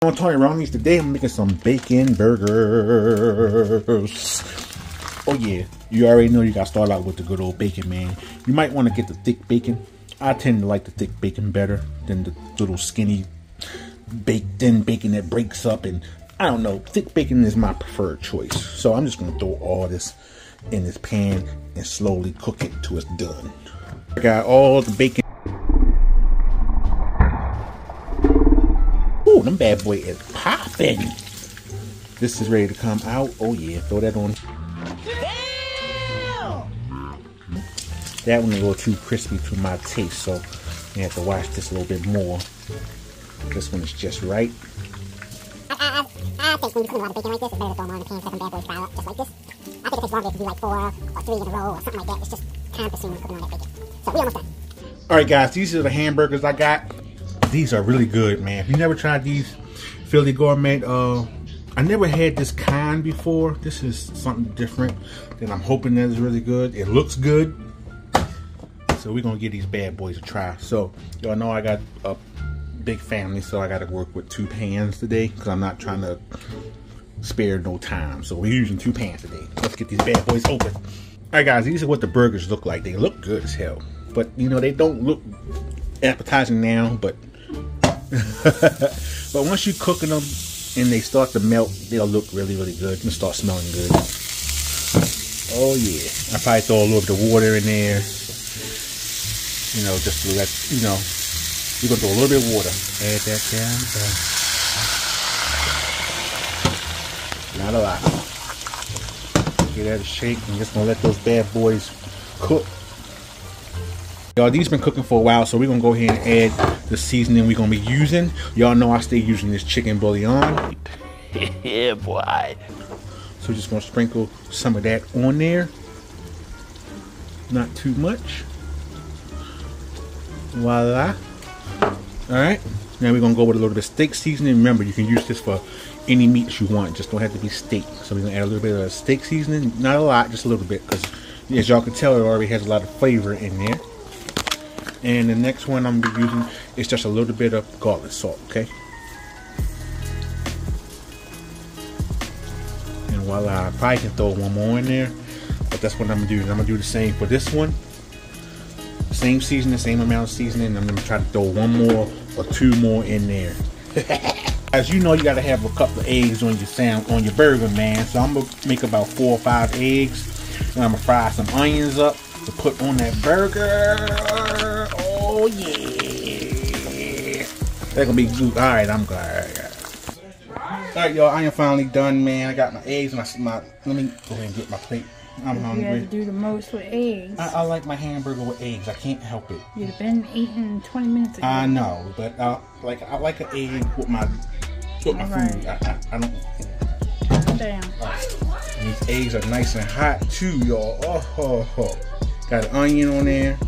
On Tony Ronnie's today, I'm making some bacon burgers. Oh yeah, you already know you gotta start out with the good old bacon, man. You might want to get the thick bacon. I tend to like the thick bacon better than the little skinny thin bacon that breaks up, and I don't know, thick bacon is my preferred choice. So I'm just gonna throw all this in this pan and slowly cook it till it's done. I got all the bacon. Ooh, them bad boy is popping. This is ready to come out. Oh yeah, throw that on. That one a little too crispy to my taste, so you have to watch this a little bit more. This one is just right. I think when you cook a lot of bacon like this, it's better to throw them on the pan so them bad boys fry up just like this. I think it takes longer to do like 4 or 3 in a row or something like that. It's just time consuming cooking on that bacon. So we almost done. Alright guys, these are the hamburgers I got. These are really good, man. If you never tried these Philly Gourmet, I never had this kind before. This is something different that I'm hoping that is really good. It looks good. So we're gonna give these bad boys a try. So y'all know I got a big family, so I gotta work with 2 pans today because I'm not trying to spare no time. So we're using 2 pans today. Let's get these bad boys open. Alright guys, these are what the burgers look like. They look good as hell. But you know, they don't look appetizing now, but but once you cooking them and they start to melt, they'll look really, really good and start smelling good. Oh yeah. I probably throw a little bit of water in there. You know, just to let, you know, we're going to throw a little bit of water. Add that down. Not a lot. Give that a shake and just going to let those bad boys cook. Y'all, these been cooking for a while, so we're going to go ahead and add the seasoning we're going to be using. Y'all know I stay using this chicken bouillon. Yeah, boy. So we're just going to sprinkle some of that on there. Not too much. Voila. Alright, now we're going to go with a little bit of steak seasoning. Remember, you can use this for any meats you want. Just don't have to be steak. So we're going to add a little bit of steak seasoning. Not a lot, just a little bit. Because as y'all can tell, it already has a lot of flavor in there. And the next one I'm going to be using is just a little bit of garlic salt, okay? And voila, I probably can throw one more in there. But that's what I'm going to do. I'm going to do the same for this one. Same seasoning, same amount of seasoning. I'm going to try to throw 1 more or 2 more in there. As you know, you got to have a couple of eggs on your burger, man. So I'm going to make about 4 or 5 eggs. And I'm going to fry some onions up to put on that burger. Oh, yeah. That's going to be good. All right, I'm glad. All right, y'all. I am finally done, man. I got my eggs. Let me go ahead and get my plate. I'm hungry. You have to do the most with eggs. I like my hamburger with eggs. I can't help it. You'd have been eating 20 minutes ago. I know, but I like an egg with my food. I don't. Calm down. And these eggs are nice and hot too, y'all. Oh. Got an onion on there.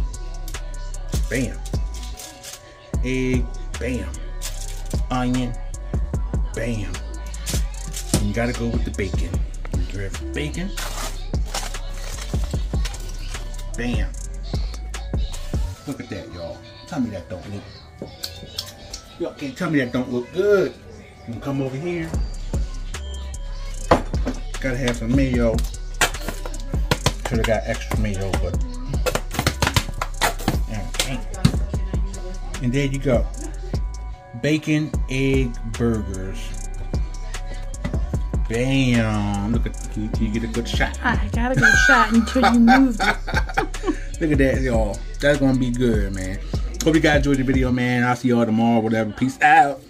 Bam. Egg. Bam. Onion. Bam. And you gotta go with the bacon. You grab the bacon. Bam. Look at that, y'all. Tell me that don't look. Y'all can't tell me that don't look good. You can come over here. Gotta have some mayo. Should have got extra mayo, but. And there you go. Bacon, egg, burgers. Bam! Look at, can you get a good shot? I got a good shot until you moved it. Look at that, y'all. That's gonna be good, man. Hope you guys enjoyed the video, man. I'll see y'all tomorrow, whatever. Peace out.